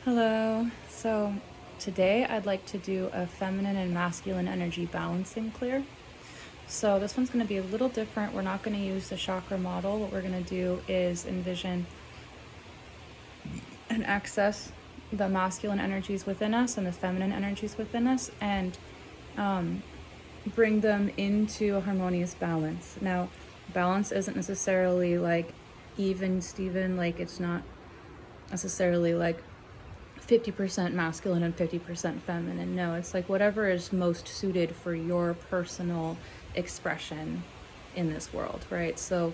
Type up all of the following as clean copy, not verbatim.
Hello. So today I'd like to do a feminine and masculine energy balancing clear. So this one's going to be a little different. We're not going to use the chakra model. What we're going to do is envision and access the masculine energies within us and the feminine energies within us and bring them into a harmonious balance. Now, balance isn't necessarily like even Steven, like it's not necessarily like 50% masculine and 50% feminine. No, it's like whatever is most suited for your personal expression in this world, right? So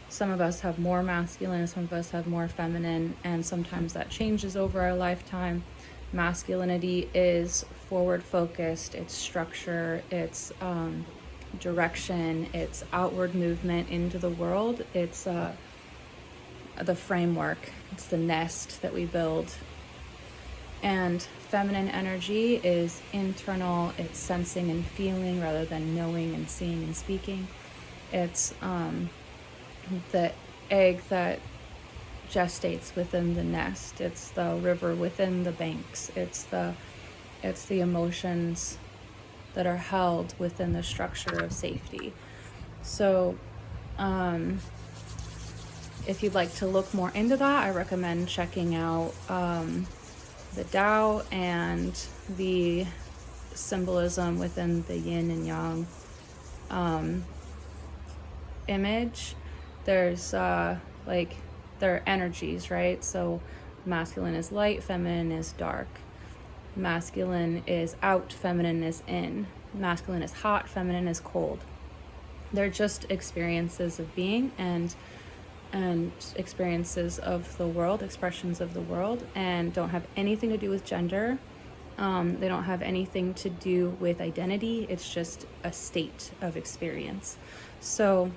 some of us have more masculine, some of us have more feminine, and sometimes that changes over our lifetime. Masculinity is forward focused, it's structure, it's direction, it's outward movement into the world, it's the framework, it's the nest that we build. And feminine energy is internal, it's sensing and feeling rather than knowing and seeing and speaking. It's the egg that gestates within the nest. It's the river within the banks. It's the emotions that are held within the structure of safety. So if you'd like to look more into that, I recommend checking out the Tao and the symbolism within the yin and yang image. There's there are energies, right? So masculine is light, feminine is dark. Masculine is out, feminine is in. Masculine is hot, feminine is cold. They're just experiences of being and experiences of the world, expressions of the world, and don't have anything to do with gender. They don't have anything to do with identity. It's just a state of experience. So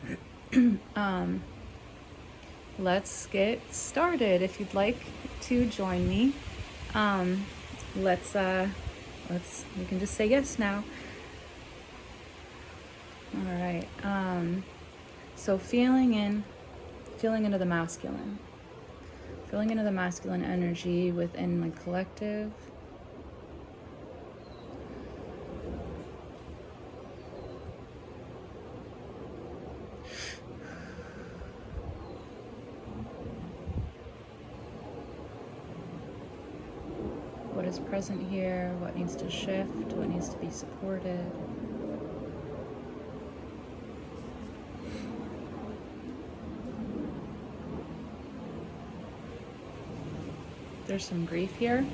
let's get started. If you'd like to join me, let's you can just say yes now. All right. So feeling into the masculine. Feeling into the masculine energy within my collective. What is present here? What needs to shift? What needs to be supported? There's some grief here.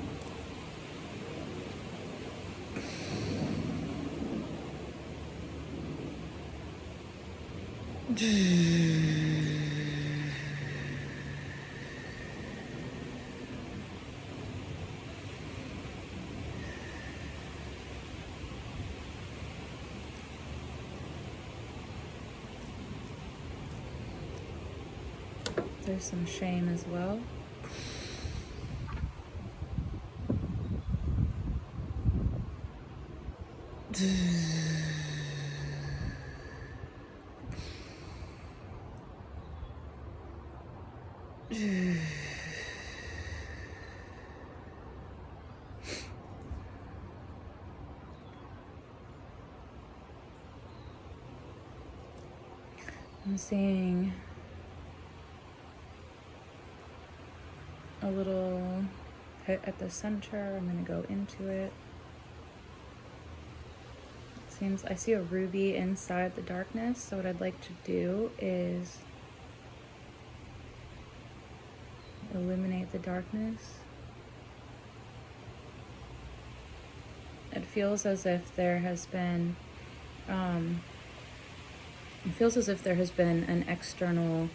There's some shame as well. I'm seeing a little pit at the center. I'm going to go into it. I see a ruby inside the darkness. So what I'd like to do is eliminate the darkness. It feels as if there has been an external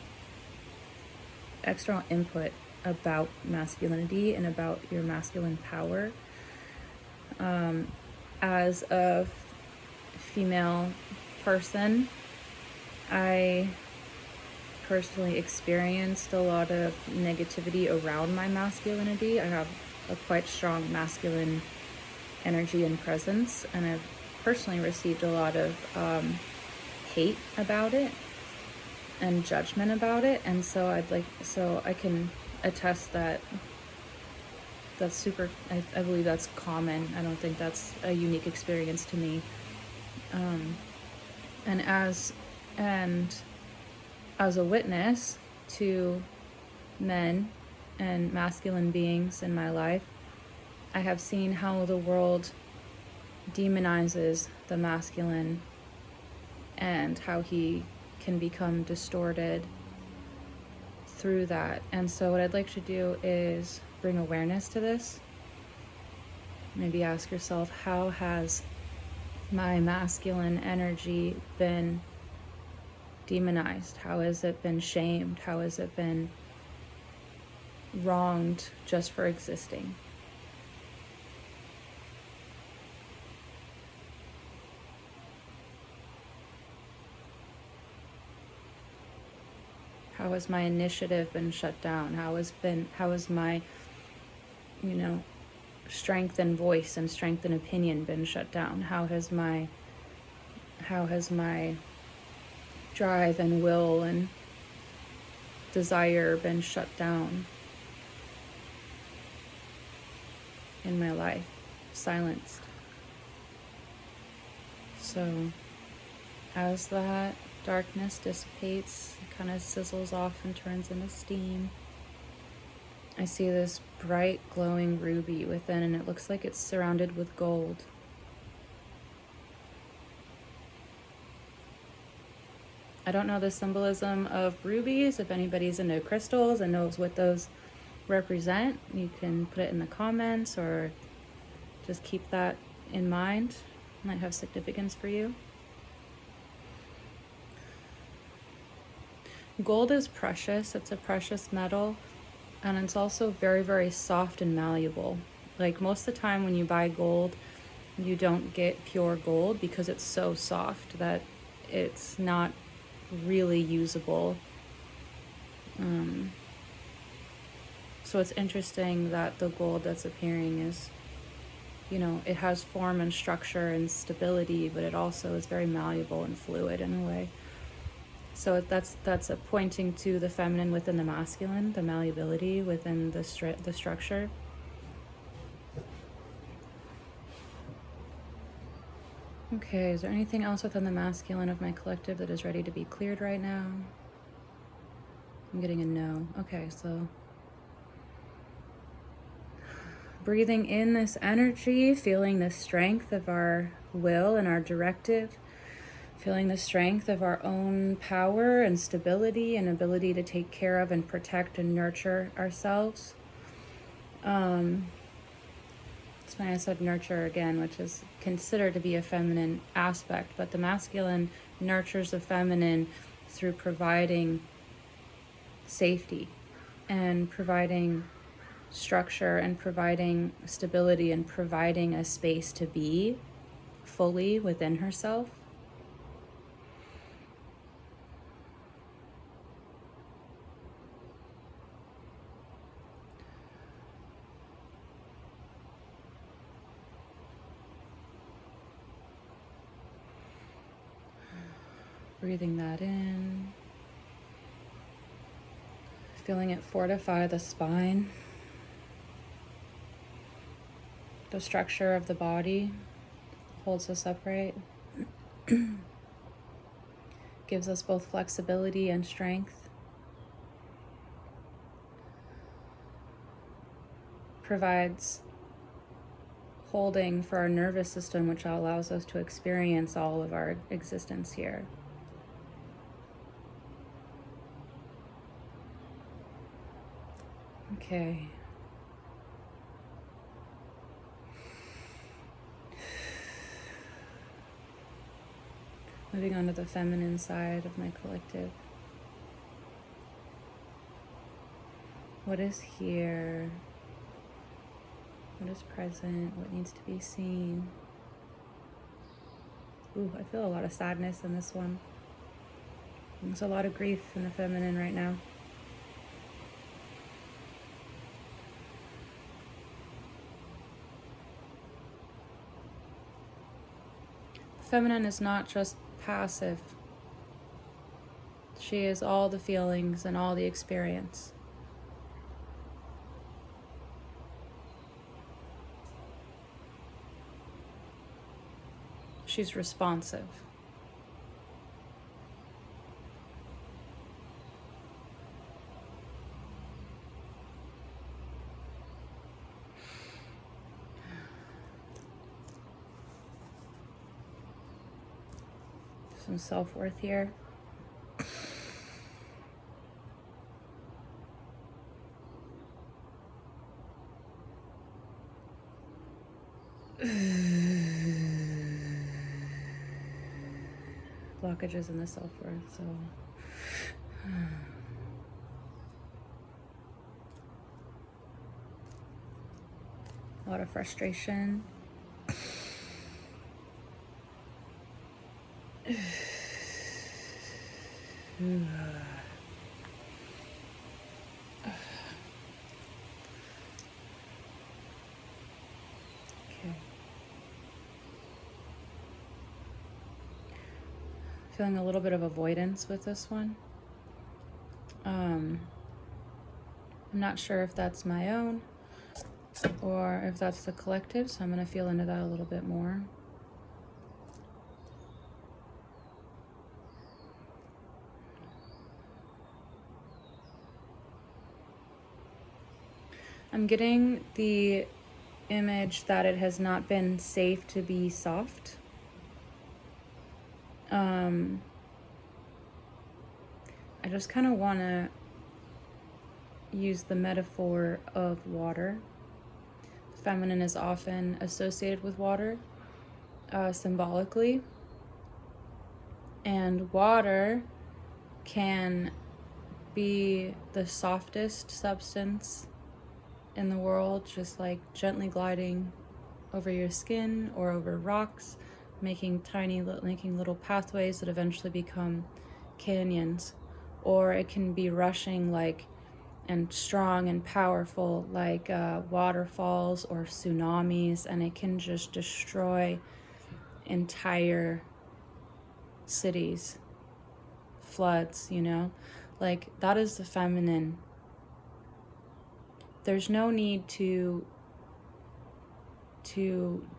input about masculinity and about your masculine power. As a female person, I personally experienced a lot of negativity around my masculinity. I have a quite strong masculine energy and presence, and I've personally received a lot of hate about it and judgment about it, and so I can attest that that's super, I believe that's common. I don't think that's a unique experience to me. And as a witness to men and masculine beings in my life, I have seen how the world demonizes the masculine and how he can become distorted through that. And so what I'd like to do is bring awareness to this. Maybe ask yourself, how has my masculine energy been demonized? How has it been shamed? How has it been wronged just for existing? How has my initiative been shut down? How has my, strength and voice and strength and opinion been shut down? How has my drive and will and desire been shut down in my life, silenced? So as that darkness dissipates, it kind of sizzles off and turns into steam, I see this bright glowing ruby within, and it looks like it's surrounded with gold. I don't know the symbolism of rubies. If anybody's into crystals and knows what those represent, you can put it in the comments or just keep that in mind. It might have significance for you. Gold is precious. It's a precious metal, and it's also very, very soft and malleable. Like most of the time when you buy gold, you don't get pure gold because it's so soft that it's not really usable. So it's interesting that the gold that's appearing is, it has form and structure and stability, but it also is very malleable and fluid in a way. So that's a pointing to the feminine within the masculine, the malleability within the structure. Okay, is there anything else within the masculine of my collective that is ready to be cleared right now? I'm getting a no. Okay, so breathing in this energy, feeling the strength of our will and our directive, feeling the strength of our own power and stability and ability to take care of and protect and nurture ourselves. It's funny I said nurture again, which is considered to be a feminine aspect, but the masculine nurtures the feminine through providing safety and providing structure and providing stability and providing a space to be fully within herself. Breathing that in, feeling it fortify the spine, the structure of the body, holds us upright, gives us both flexibility and strength, provides holding for our nervous system, which allows us to experience all of our existence here. Okay. Moving on to the feminine side of my collective. What is here? What is present? What needs to be seen? Ooh, I feel a lot of sadness in this one. There's a lot of grief in the feminine right now. The feminine is not just passive. She is all the feelings and all the experience. She's responsive. Some self-worth here. Blockages in the self-worth, so a lot of frustration. Okay. Feeling a little bit of avoidance with this one. I'm not sure if that's my own or if that's the collective, so I'm going to feel into that a little bit more. I'm getting the image that it has not been safe to be soft. I just kind of want to use the metaphor of water. Feminine is often associated with water, symbolically. And water can be the softest substance in the world, just like gently gliding over your skin or over rocks, making little pathways that eventually become canyons. Or it can be rushing and strong and powerful like waterfalls or tsunamis, and it can just destroy entire cities, floods, like that is the feminine. There's no need to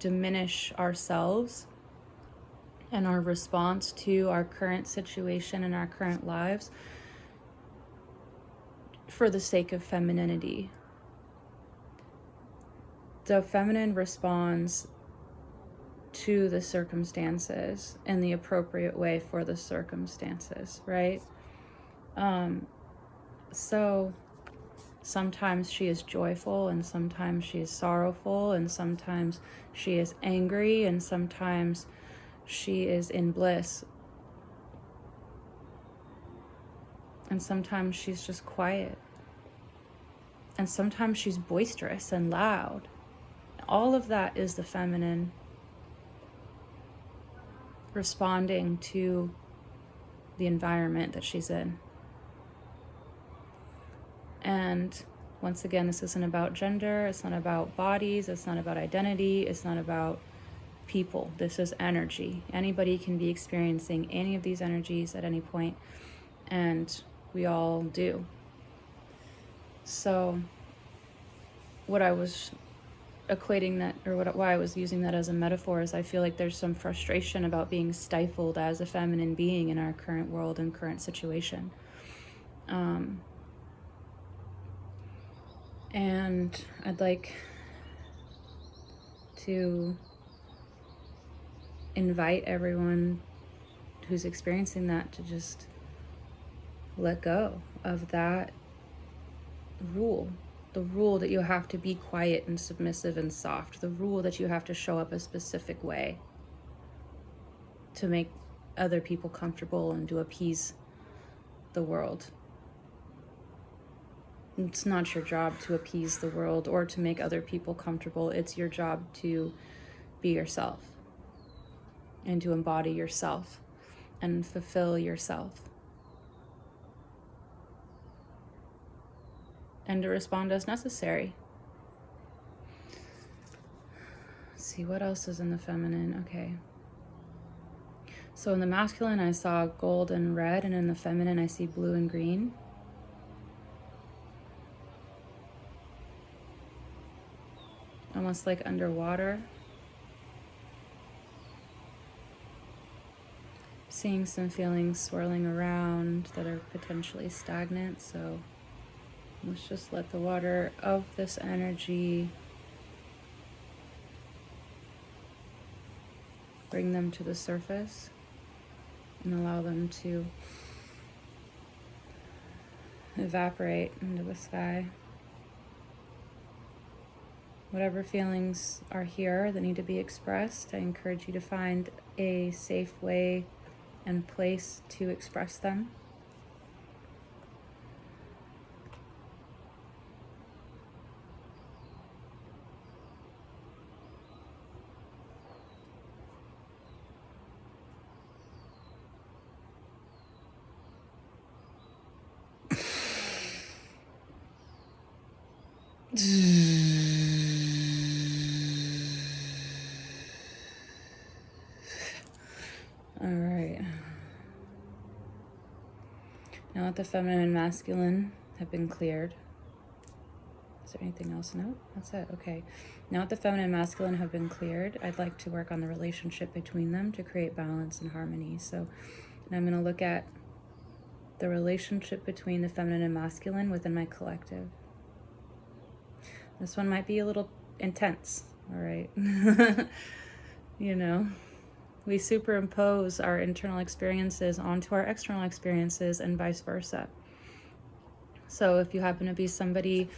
diminish ourselves and our response to our current situation and our current lives for the sake of femininity. The feminine responds to the circumstances in the appropriate way for the circumstances, right? So sometimes she is joyful, and sometimes she is sorrowful, and sometimes she is angry, and sometimes she is in bliss. And sometimes she's just quiet. And sometimes she's boisterous and loud. All of that is the feminine responding to the environment that she's in. And once again, this isn't about gender, it's not about bodies, it's not about identity, it's not about people. This is energy. Anybody can be experiencing any of these energies at any point, and we all do. So what I was equating that, or why I was using that as a metaphor, is I feel like there's some frustration about being stifled as a feminine being in our current world and current situation. And I'd like to invite everyone who's experiencing that to just let go of that rule. The rule that you have to be quiet and submissive and soft. The rule that you have to show up a specific way to make other people comfortable and to appease the world. It's not your job to appease the world or to make other people comfortable. It's your job to be yourself and to embody yourself and fulfill yourself. And to respond as necessary. Let's see, what else is in the feminine? Okay. So in the masculine, I saw gold and red, and in the feminine, I see blue and green. Almost like underwater. seeing some feelings swirling around that are potentially stagnant, so let's just let the water of this energy bring them to the surface and allow them to evaporate into the sky. Whatever feelings are here that need to be expressed, I encourage you to find a safe way and place to express them. All right. Now that the feminine and masculine have been cleared, is there anything else? No, that's it. Okay. Now that the feminine and masculine have been cleared, I'd like to work on the relationship between them to create balance and harmony. So I'm going to look at the relationship between the feminine and masculine within my collective. This one might be a little intense, all right? You know, we superimpose our internal experiences onto our external experiences and vice versa. So if you happen to be somebody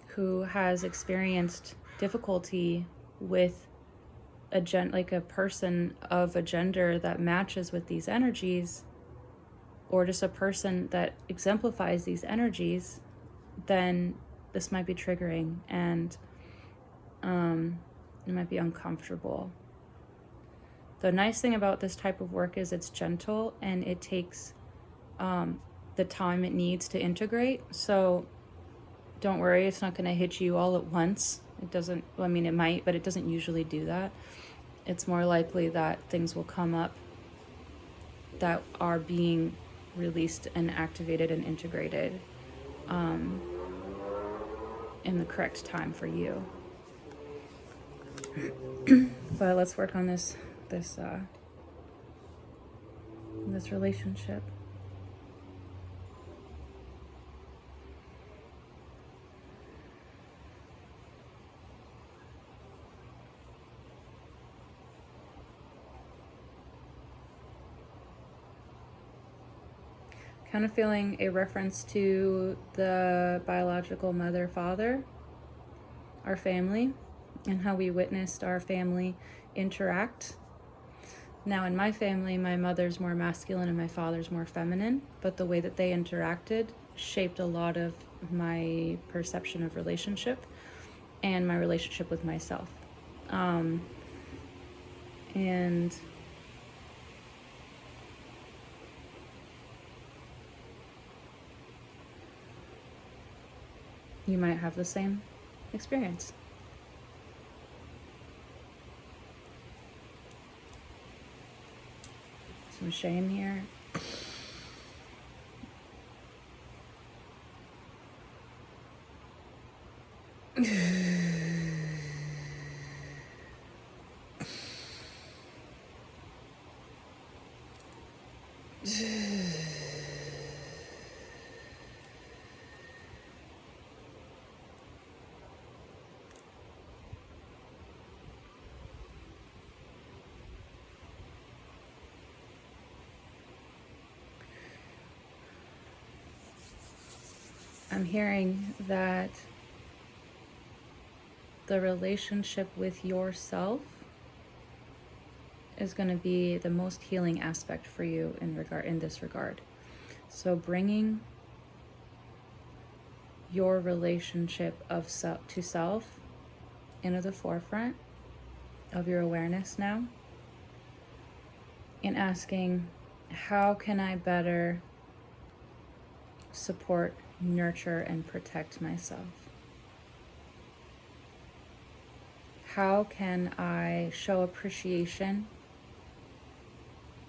who has experienced difficulty with like a person of a gender that matches with these energies, or just a person that exemplifies these energies, then this might be triggering and it might be uncomfortable. The nice thing about this type of work is it's gentle and it takes the time it needs to integrate. So don't worry, it's not going to hit you all at once. It doesn't, I mean, it might, but it doesn't usually do that. It's more likely that things will come up that are being released and activated and integrated in the correct time for you. But let's work on this relationship. Kind of feeling a reference to the biological mother, father, our family, and how we witnessed our family interact. Now in my family, my mother's more masculine and my father's more feminine, but the way that they interacted shaped a lot of my perception of relationship and my relationship with myself. And you might have the same experience. Some shame here. I'm hearing that the relationship with yourself is going to be the most healing aspect for you in this regard. So bringing your relationship of self to self into the forefront of your awareness now, and asking, how can I better support, nurture, and protect myself? How can I show appreciation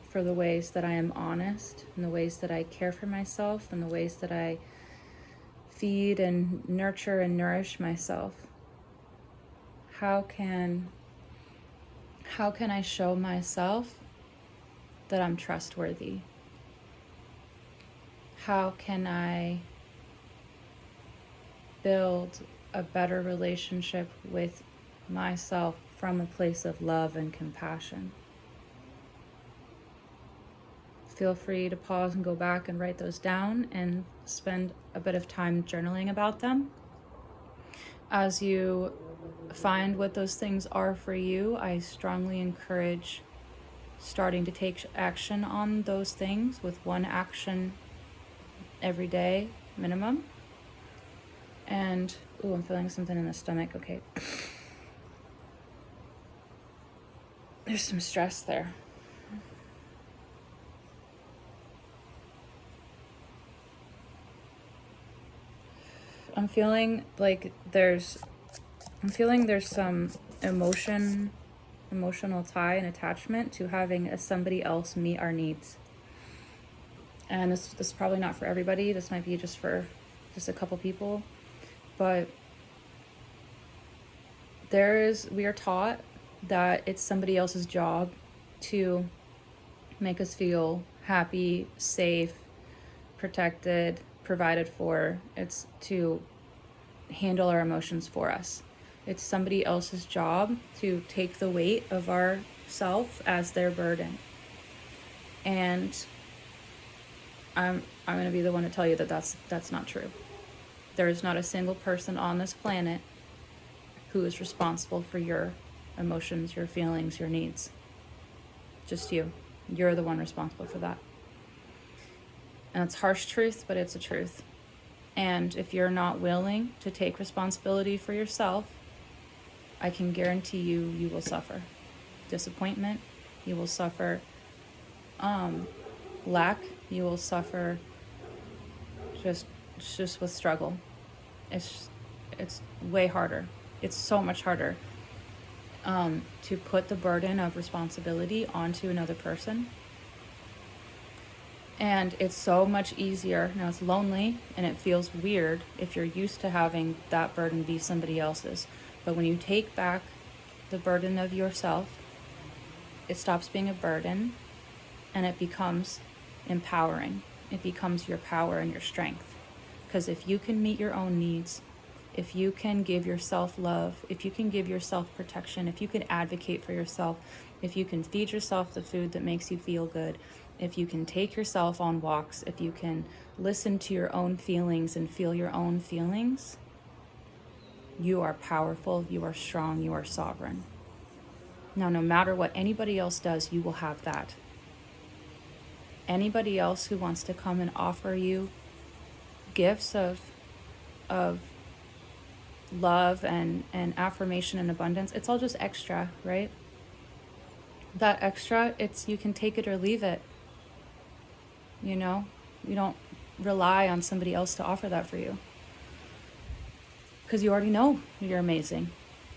for the ways that I am honest, and the ways that I care for myself, and the ways that I feed and nurture and nourish myself? How can I show myself that I'm trustworthy? How can I build a better relationship with myself from a place of love and compassion? Feel free to pause and go back and write those down and spend a bit of time journaling about them. As you find what those things are for you, I strongly encourage starting to take action on those things with one action every day minimum. And, I'm feeling something in the stomach. Okay. There's some stress there. I'm feeling there's some emotional tie and attachment to having somebody else meet our needs. And this is probably not for everybody. This might be just for a couple people. But we are taught that it's somebody else's job to make us feel happy, safe, protected, provided for. It's to handle our emotions for us. It's somebody else's job to take the weight of our self as their burden. And I'm going to be the one to tell you that that's not true. There is not a single person on this planet who is responsible for your emotions, your feelings, your needs. Just you. You're the one responsible for that. And it's harsh truth, but it's a truth. And if you're not willing to take responsibility for yourself, I can guarantee you will suffer disappointment. You will suffer lack. You will suffer just with struggle. It's way harder. It's so much harder to put the burden of responsibility onto another person. And it's so much easier. Now it's lonely and it feels weird if you're used to having that burden be somebody else's. But when you take back the burden of yourself, it stops being a burden and it becomes empowering. It becomes your power and your strength. Because if you can meet your own needs, if you can give yourself love, if you can give yourself protection, if you can advocate for yourself, if you can feed yourself the food that makes you feel good, if you can take yourself on walks, if you can listen to your own feelings and feel your own feelings, you are powerful, you are strong, you are sovereign. Now, no matter what anybody else does, you will have that. Anybody else who wants to come and offer you gifts of love and affirmation and abundance, it's all just extra, right? That extra, you can take it or leave it. You know, you don't rely on somebody else to offer that for you. Because you already know you're amazing.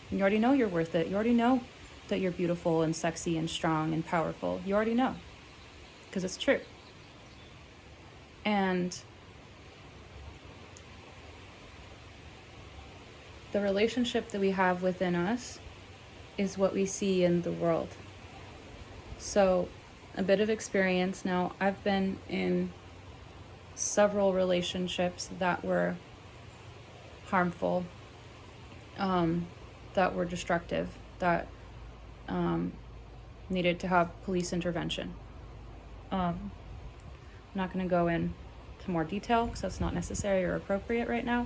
You already know you're worth it. You already know that you're beautiful and sexy and strong and powerful. You already know. Because it's true. And the relationship that we have within us is what we see in the world. So, a bit of experience now. I've been in several relationships that were harmful, that were destructive, that needed to have police intervention. I'm not going to go into more detail because that's not necessary or appropriate right now.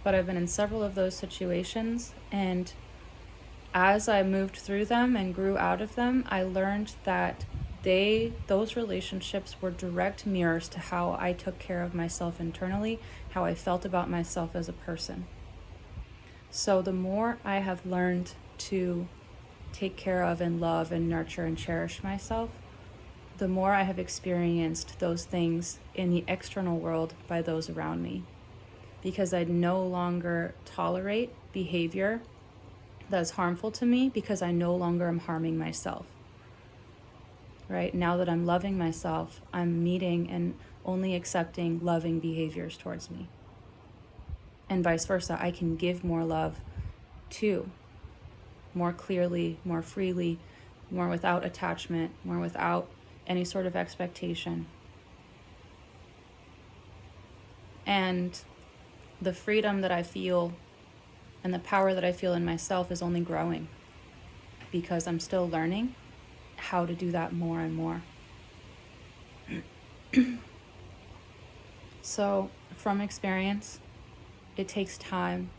But I've been in several of those situations, and as I moved through them and grew out of them, I learned that those relationships were direct mirrors to how I took care of myself internally, how I felt about myself as a person. So the more I have learned to take care of and love and nurture and cherish myself, the more I have experienced those things in the external world by those around me. Because I no longer tolerate behavior that's harmful to me, because I no longer am harming myself. Right? Now that I'm loving myself, I'm meeting and only accepting loving behaviors towards me. And vice versa, I can give more love too, more clearly, more freely, more without attachment, more without any sort of expectation. And the freedom that I feel and the power that I feel in myself is only growing because I'm still learning how to do that more and more. So, from experience, it takes time,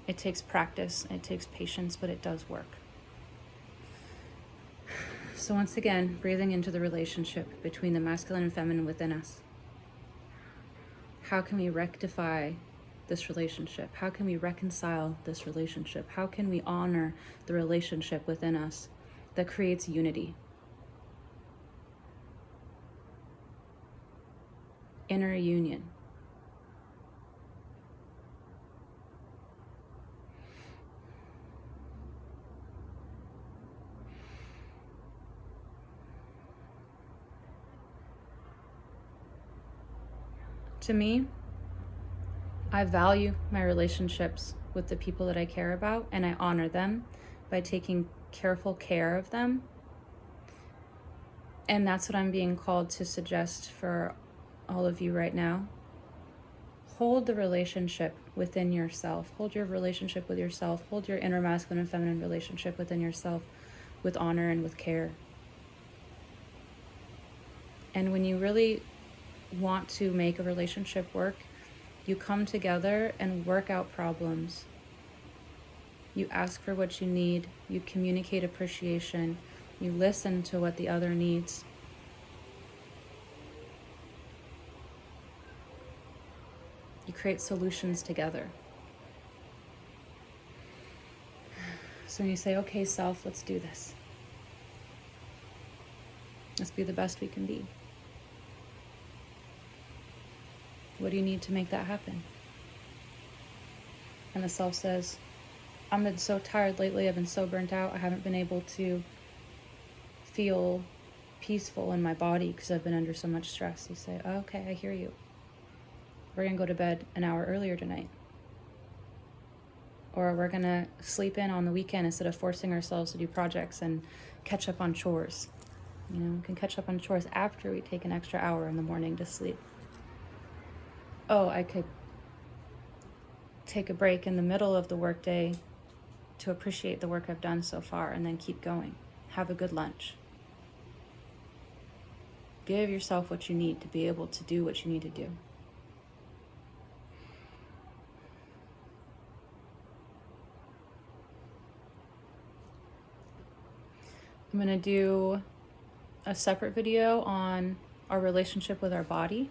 it takes practice, it takes patience, but it does work. So once again, breathing into the relationship between the masculine and feminine within us. How can we rectify this relationship? How can we reconcile this relationship? How can we honor the relationship within us that creates unity? Inner union. To me, I value my relationships with the people that I care about, and I honor them by taking careful care of them. And that's what I'm being called to suggest for all of you right now. Hold the relationship within yourself. Hold your relationship with yourself. Hold your inner masculine and feminine relationship within yourself with honor and with care. And when you really want to make a relationship work, you come together and work out problems. You ask for what you need. You communicate appreciation. You listen to what the other needs. You create solutions together. So when you say, okay, self, let's do this. Let's be the best we can be. What do you need to make that happen? And the self says, I've been so tired lately. I've been so burnt out. I haven't been able to feel peaceful in my body because I've been under so much stress. You say, oh, okay, I hear you. We're going to go to bed an hour earlier tonight. Or we're going to sleep in on the weekend instead of forcing ourselves to do projects and catch up on chores. You know, we can catch up on chores after we take an extra hour in the morning to sleep. Oh, I could take a break in the middle of the workday to appreciate the work I've done so far and then keep going. Have a good lunch. Give yourself what you need to be able to do what you need to do. I'm going to do a separate video on our relationship with our body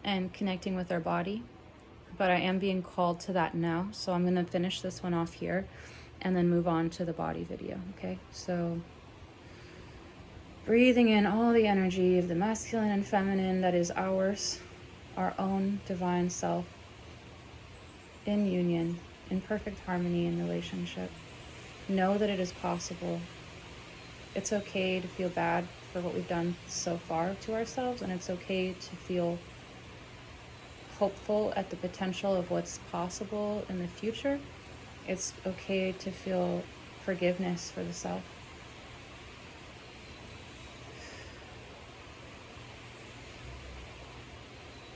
and connecting with our body, but I am being called to that now, so I'm going to finish this one off here and then move on to the body video. Okay, so breathing in all the energy of the masculine and feminine that is ours, our own divine self, in union, in perfect harmony in relationship. Know that it is possible. It's okay to feel bad for what we've done so far to ourselves, and it's okay to feel hopeful at the potential of what's possible in the future. It's okay to feel forgiveness for the self.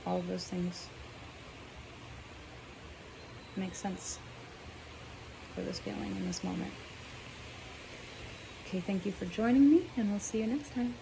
All of those things make sense for this feeling in this moment. Okay, thank you for joining me, and we'll see you next time.